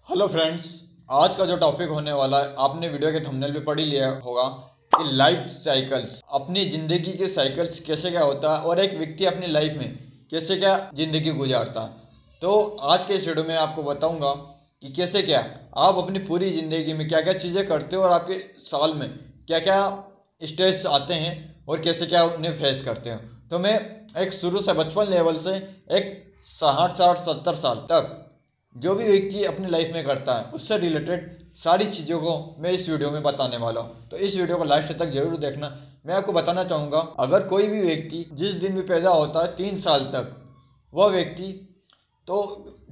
Hello friends, आज का जो टॉपिक होने वाला है आपने वीडियो के थंबनेल पे पढ़ ही लिया होगा कि लाइफ साइकिल्स, अपनी ज़िंदगी के साइकिल्स कैसे क्या होता है और एक व्यक्ति अपनी लाइफ में कैसे क्या ज़िंदगी गुजारता है। तो आज के इस वीडियो में आपको बताऊंगा कि कैसे क्या आप अपनी पूरी ज़िंदगी में क्या क्या चीज़ें करते हो और आपके साल में क्या क्या स्टेज आते हैं और कैसे क्या उन्हें फेस करते हो। तो मैं एक शुरू से बचपन लेवल से एक 60-70 साल तक जो भी व्यक्ति अपनी लाइफ में करता है उससे रिलेटेड सारी चीज़ों को मैं इस वीडियो में बताने वाला हूँ। तो इस वीडियो को लास्ट तक जरूर देखना। मैं आपको बताना चाहूँगा, अगर कोई भी व्यक्ति जिस दिन भी पैदा होता है 3 साल तक वह व्यक्ति तो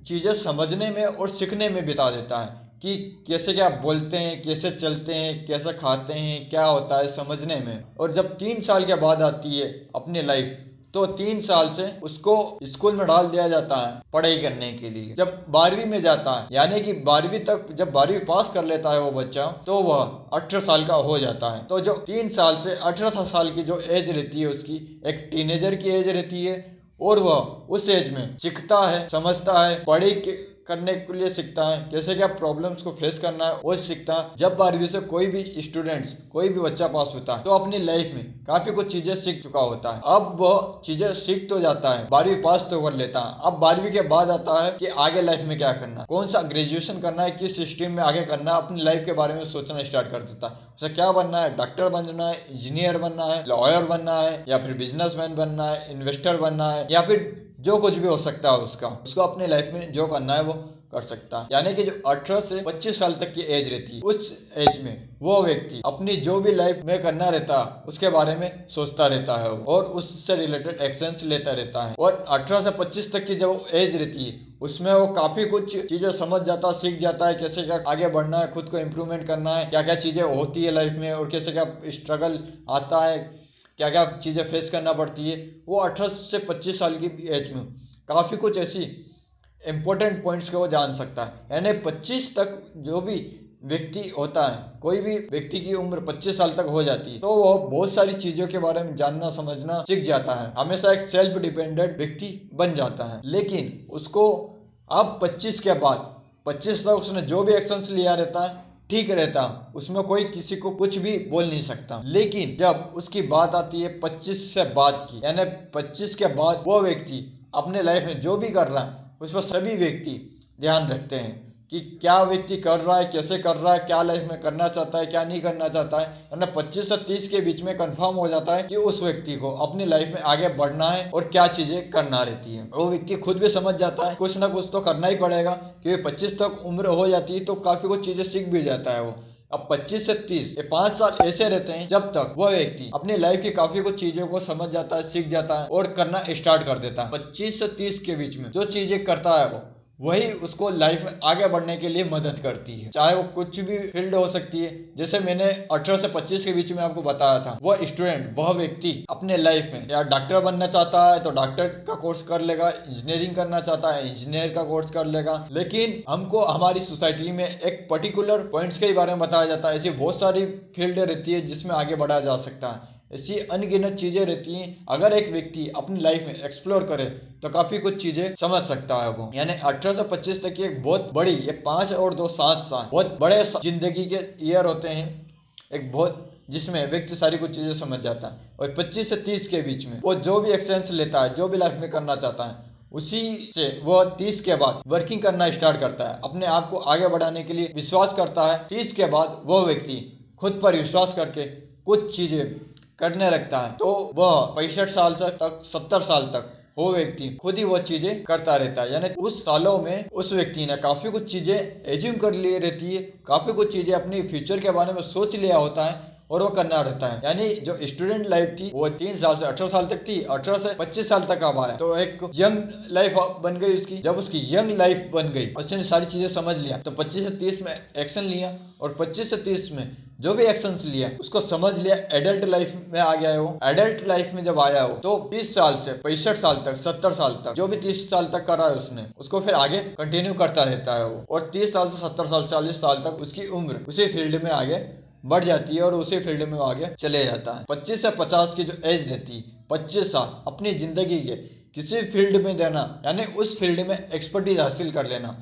चीज़ें समझने में और सीखने में बिता देता है कि कैसे क्या बोलते हैं, कैसे चलते हैं, कैसे खाते हैं, क्या होता है समझने में। और जब 3 साल के बाद आती है अपनी लाइफ तो 3 साल से उसको स्कूल में डाल दिया जाता है पढ़ाई करने के लिए। जब 12वीं में जाता है यानी कि 12वीं तक जब 12वीं पास कर लेता है वो बच्चा तो वह 18 साल का हो जाता है। तो जो 3 साल से 18 साल की जो एज रहती है उसकी एक टीनेजर की एज रहती है और वह उस एज में सीखता है, समझता है, पढ़ाई करने के लिए सीखता है, कैसे क्या प्रॉब्लम्स को फेस करना है वो सीखता है। जब 12वीं से कोई भी स्टूडेंट्स, कोई भी बच्चा पास होता है तो अपनी लाइफ में काफी कुछ चीजें सीख चुका होता है। अब वह चीजें सीख तो जाता है, 12वीं पास तो कर लेता है। अब 12वीं के बाद आता है कि आगे लाइफ में क्या करना है, कौन सा ग्रेजुएशन करना है, किस स्ट्रीम में आगे करना है, अपनी लाइफ के बारे में सोचना स्टार्ट कर देता है। उसे क्या बनना है, डॉक्टर बनना है, इंजीनियर बनना है, लॉयर बनना है, या फिर बिजनेसमैन बनना है, इन्वेस्टर बनना है, या फिर जो कुछ भी हो सकता है उसको अपनी लाइफ में जो करना है वो कर सकता है। यानी कि जो 18 से 25 साल तक की एज रहती है उस एज में वो व्यक्ति अपनी जो भी लाइफ में करना रहता है उसके बारे में सोचता रहता है और उससे रिलेटेड एक्शंस लेता रहता है। और 18 से 25 तक की जो एज रहती है उसमें वो काफी कुछ चीजें समझ जाता, सीख जाता है, कैसे क्या आगे बढ़ना है, खुद को इम्प्रूवमेंट करना है, क्या क्या चीजें होती है लाइफ में और कैसे क्या स्ट्रगल आता है, क्या क्या चीज़ें फेस करना पड़ती है। वो 18 से 25 साल की एज में काफ़ी कुछ ऐसी इम्पोर्टेंट पॉइंट्स को वो जान सकता है। यानी 25 तक जो भी व्यक्ति होता है, कोई भी व्यक्ति की उम्र 25 साल तक हो जाती है तो वो बहुत सारी चीज़ों के बारे में जानना, समझना सीख जाता है, हमेशा एक सेल्फ डिपेंडेंट व्यक्ति बन जाता है। लेकिन उसको अब 25 तक उसने जो भी एक्शंस लिया रहता है ठीक रहता, उसमें कोई किसी को कुछ भी बोल नहीं सकता। लेकिन जब उसकी बात आती है 25 से बाद की, यानी 25 के बाद वो व्यक्ति अपने लाइफ में जो भी कर रहा है उस पर सभी व्यक्ति ध्यान रखते हैं कि क्या व्यक्ति कर रहा है, कैसे कर रहा है, क्या लाइफ में करना चाहता है, क्या नहीं करना चाहता है। यानी 25 से 30 के बीच में कंफर्म हो जाता है कि उस व्यक्ति को अपनी लाइफ में आगे बढ़ना है और क्या चीजें करना रहती है। वो व्यक्ति खुद भी समझ जाता है कुछ ना कुछ तो करना ही पड़ेगा, क्योंकि 25 तक उम्र हो जाती है तो काफी कुछ चीजें सीख भी जाता है वो। अब 25 से 30 ये 5 साल ऐसे रहते हैं जब तक वह व्यक्ति अपनी लाइफ की काफी कुछ चीजों को समझ जाता है, सीख जाता है और करना स्टार्ट कर देता है। 25 से 30 के बीच में जो चीजें करता है वो वही उसको लाइफ में आगे बढ़ने के लिए मदद करती है, चाहे वो कुछ भी फील्ड हो सकती है। जैसे मैंने 18 से 25 के बीच में आपको बताया था, वह स्टूडेंट, वह व्यक्ति अपने लाइफ में या डॉक्टर बनना चाहता है तो डॉक्टर का कोर्स कर लेगा, इंजीनियरिंग करना चाहता है इंजीनियर का कोर्स कर लेगा। लेकिन हमको हमारी सोसाइटी में एक पर्टिकुलर पॉइंट्स के बारे में बताया जाता है, ऐसी बहुत सारी फील्ड रहती है जिसमें आगे बढ़ा जा सकता है, ऐसी अनगिनत चीज़ें रहती हैं। अगर एक व्यक्ति अपनी लाइफ में एक्सप्लोर करे तो काफ़ी कुछ चीज़ें समझ सकता है वो। यानी 18 से 25 तक की एक बहुत बड़ी, ये 5 और 2 7 साल बहुत बड़े जिंदगी के ईयर होते हैं, एक बहुत जिसमें व्यक्ति सारी कुछ चीज़ें समझ जाता है। और 25 से 30 के बीच में वो जो भी एक्सपीरियंस लेता है, जो भी लाइफ में करना चाहता है, उसी से वो 30 के बाद वर्किंग करना स्टार्ट करता है, अपने आप को आगे बढ़ाने के लिए विश्वास करता है। 30 के बाद वो व्यक्ति खुद पर विश्वास करके कुछ चीज़ें करने लगता है तो वह 65 साल से तक 70 साल तक वो व्यक्ति खुद ही वो चीजें करता रहता है। यानी उस सालों में उस व्यक्ति ने काफी कुछ चीजें एज्यूम कर ली रहती है, काफी कुछ चीजें अपनी फ्यूचर के बारे में सोच लिया होता है और वो करना रहता है। यानी जो स्टूडेंट लाइफ थी वो 3 साल से 18 साल तक थी, 18 से 25 साल तक अब आया तो एक यंग लाइफ बन गई उसकी। जब उसकी यंग लाइफ बन गई, उसने सारी चीजें समझ लिया तो 25 से 30 में एक्शन लिया और 25 से 30 में जो भी एक्शंस लिया उसको समझ लिया, एडल्ट लाइफ में आ गया है वो। एडल्ट लाइफ में जब आया हो तो 30 साल से 65 साल तक, 70 साल तक, जो भी 30 साल तक करा है उसने उसको फिर आगे कंटिन्यू करता रहता है वो। और 30 साल से 70 साल, 40 साल तक उसकी उम्र उसी फील्ड में आगे बढ़ जाती है और उसी फील्ड में वो आगे चले जाता है। 25 से 50 की जो एज रहती है, 25 साल अपनी जिंदगी के किसी फील्ड में देना, यानी उस फील्ड में एक्सपर्टीज हासिल कर लेना,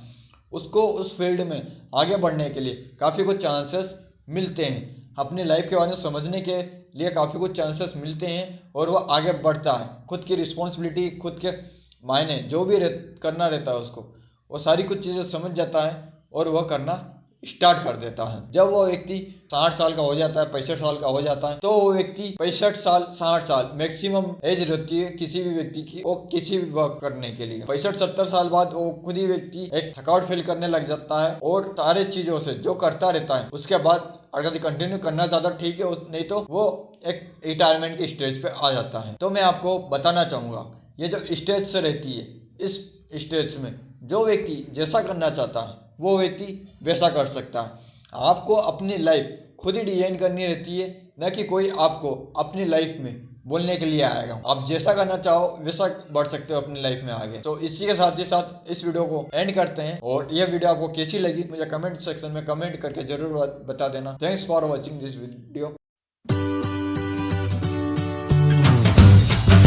उसको उस फील्ड में आगे बढ़ने के लिए काफ़ी कुछ चांसेस मिलते हैं। अपनी लाइफ के बारे में समझने के लिए काफ़ी कुछ चांसेस मिलते हैं और वो आगे बढ़ता है। खुद की रिस्पॉन्सिबिलिटी, खुद के मायने जो भी करना रहता है उसको, वो सारी कुछ चीज़ें समझ जाता है और वह करना स्टार्ट कर देता है। जब वो व्यक्ति 60 साल का हो जाता है, 65 साल का हो जाता है, तो वो व्यक्ति 65 साल 60 साल मैक्सिमम एज रहती है किसी भी व्यक्ति की वो किसी भी वर्क करने के लिए। 65-70 साल बाद वो खुद ही व्यक्ति एक थकावट फील करने लग जाता है और सारे चीज़ों से जो करता रहता है उसके बाद अगर कंटिन्यू करना ज़्यादा ठीक है, नहीं तो वो एक रिटायरमेंट के स्टेज पे आ जाता है। तो मैं आपको बताना चाहूँगा ये जो स्टेज से रहती है, इस स्टेज में जो व्यक्ति जैसा करना चाहता है वो व्यक्ति वैसा कर सकता है। आपको अपनी लाइफ खुद ही डिजाइन करनी रहती है, न कि कोई आपको अपनी लाइफ में बोलने के लिए आएगा। आप जैसा करना चाहो वैसा बढ़ सकते हो अपनी लाइफ में आगे। तो इसी के साथ ही साथ इस वीडियो को एंड करते हैं और यह वीडियो आपको कैसी लगी मुझे कमेंट सेक्शन में कमेंट करके जरूर बता देना। Thanks for watching this video.